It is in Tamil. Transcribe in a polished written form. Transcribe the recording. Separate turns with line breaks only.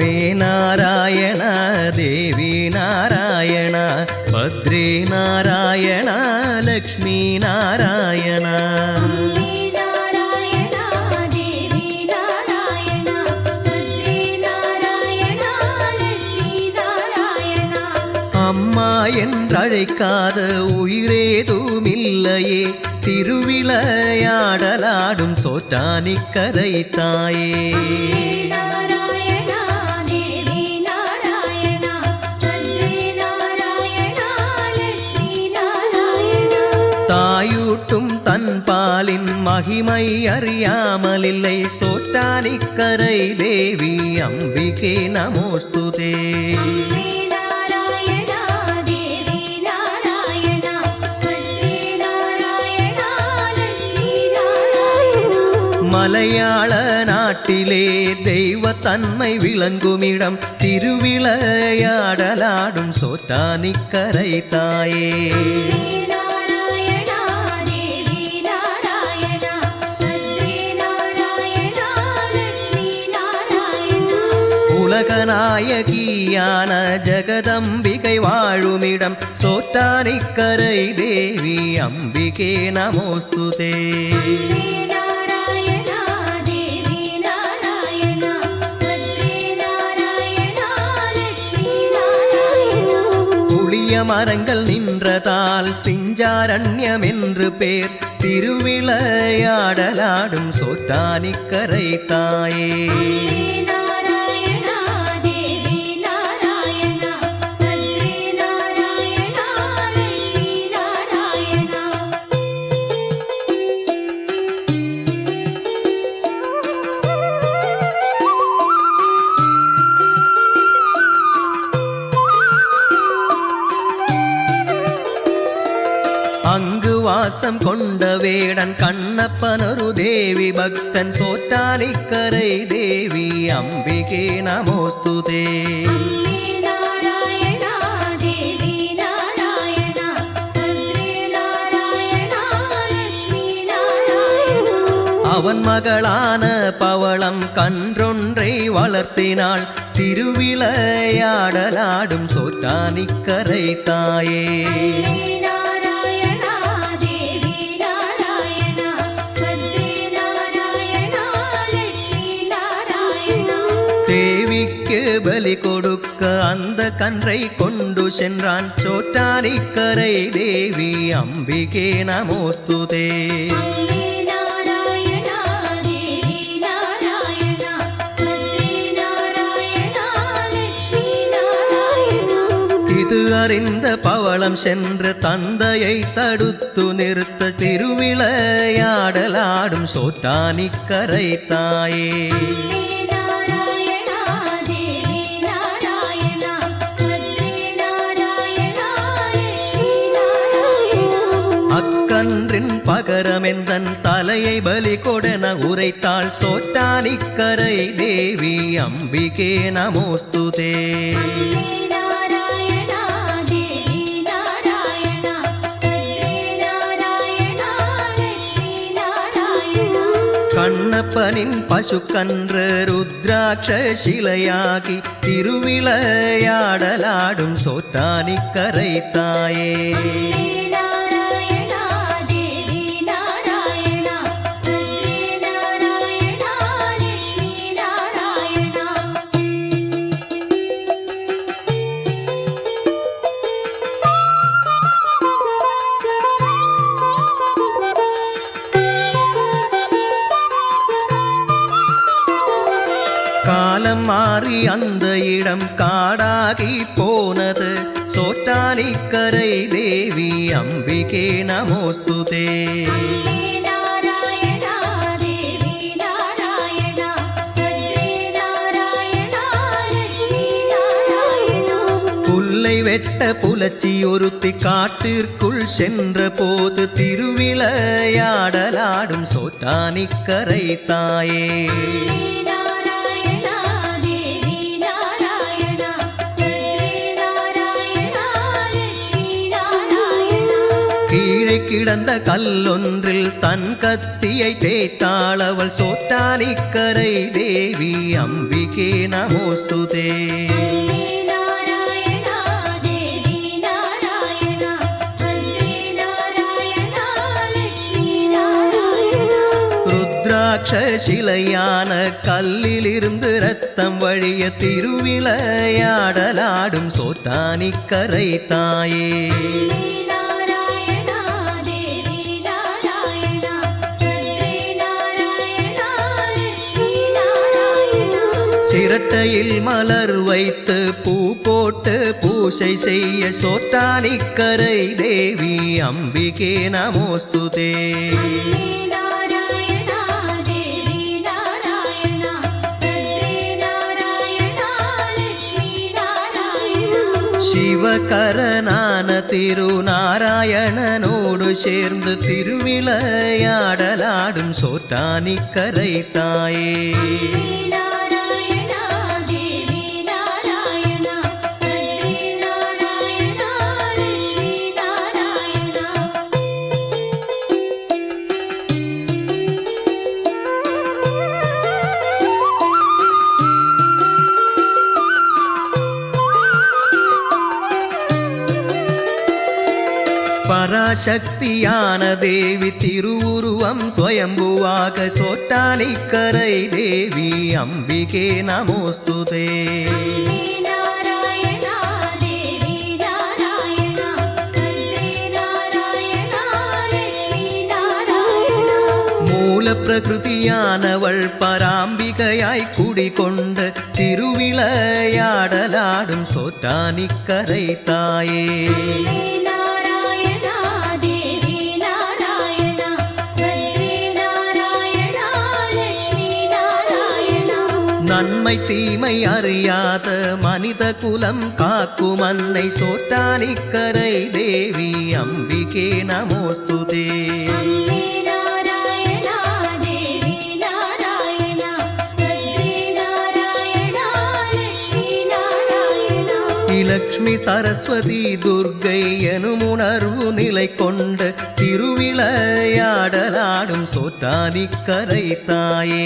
அம்மே நாராயண தேவி நாராயண பத்ரே நாராயண லக்ஷ்மி நாராயண அம்மா என்றழைக்காத உயிரேதுமில்லையே திருவிளையாடலாடும் சோட்டானிக்கரை தாயே தாயூட்டும் தன் பாலின் மகிமை அறியாமலில்லை சோட்டானிக்கரை தேவி அம்பிகே நமோஸ்துதே மலையாள நாட்டிலே தெய்வத்தன்மை விளங்குமிடம் திருவிளையாடலாடும் சோட்டானிக்கரை தாயே உலகநாயகியான ஜெகதம்பிகை வாழுமிடம் சோட்டானிக்கரை தேவி அம்பிகே நமோஸ்துதே மரங்கள் நின்றதால் சிஞ்சாரண்யம் என்று பேர் திருவிளையாடலாடும் சோட்டானிக்கரை தாயே அங்கு வாசம் கொண்ட வேடன் கண்ணப்பனொரு தேவி பக்தன் சோட்டானிக்கரை தேவி அம்பிகே நமோஸ்துதே அவன் மகளான பவளம் கன்றொன்றை வளர்த்தினாள் திருவிளையாடலாடும் சோட்டானிக்கரை தாயே தேவிக்கு பலி கொடுக்க அந்த கன்றை கொண்டு சென்றான் சோட்டானிக்கரை தேவி அம்பிகே நமோஸ்துதே இது அறிந்த பவளம் சென்று தந்தையை தடுத்து நிறுத்த திருவிளையாடலாடும் சோட்டானிக்கரை தாயே அக்கன்றின் பகரமெந்தன் தலையை பலி கொடன உரைத்தாள் சோட்டானிக்கரை தேவி அம்பிகே நமோஸ்துதே கண்ணப்பனின் பசுக்கன்று ருத்ராட்ச சிலையாகி திருவிளையாடலாடும் சோட்டானிக்கரை தாயே காலம் மாறி அந்த இடம் காடாகி போனது சோட்டானிக்கரை தேவி அம்பிகே நமோஸ்துதே புல்லை வெட்ட புலச்சி ஒருத்தி காட்டிற்குள் சென்ற போது திருவிளையாடலாடும் சோட்டானிக்கரை தாயே கிடந்த கல்லொன்றில் தன் கத்தியை தேய்த்தாள் அவள் சோட்டானிக்கரை தேவி அம்பிகே நமோஸ்துதே. சிலையான கல்லிலிருந்து ரத்தம் வழிய திருவிளையாடலாடும் சோட்டானிக்கரை தாயே. சிரட்டையில் மலர் வைத்து பூ போட்டு பூசை செய்ய சோட்டானிக்கரை தேவி அம்பிகே நமோஸ்துதே. சிவகரனான திருநாராயணனோடு சேர்ந்து திருவிளையாடலாடும் சோட்டானிக்கரை தாயே. பராசக்தியான தேவி திருவுருவம் ஸ்வயம்புவாக சோட்டானிக்கரை தேவி அம்பிகே நமோஸ்துதே. மூல பிரகிருதியானவள் பராம்பிகையாய் குடிகொண்ட திருவிளையாடலாடும் சோட்டானிக்கரை தாயே. நன்மை தீமை அறியாத மனித குலம் காக்கும் அன்னை சோட்டானிக்கரை தேவி அம்பிகே நமோஸ்துதே. லக்ஷ்மி சரஸ்வதி துர்க்கை எனும் உணர்வு நிலை கொண்ட திருவிளையாடலாடும் சோட்டானிக்கரை தாயே.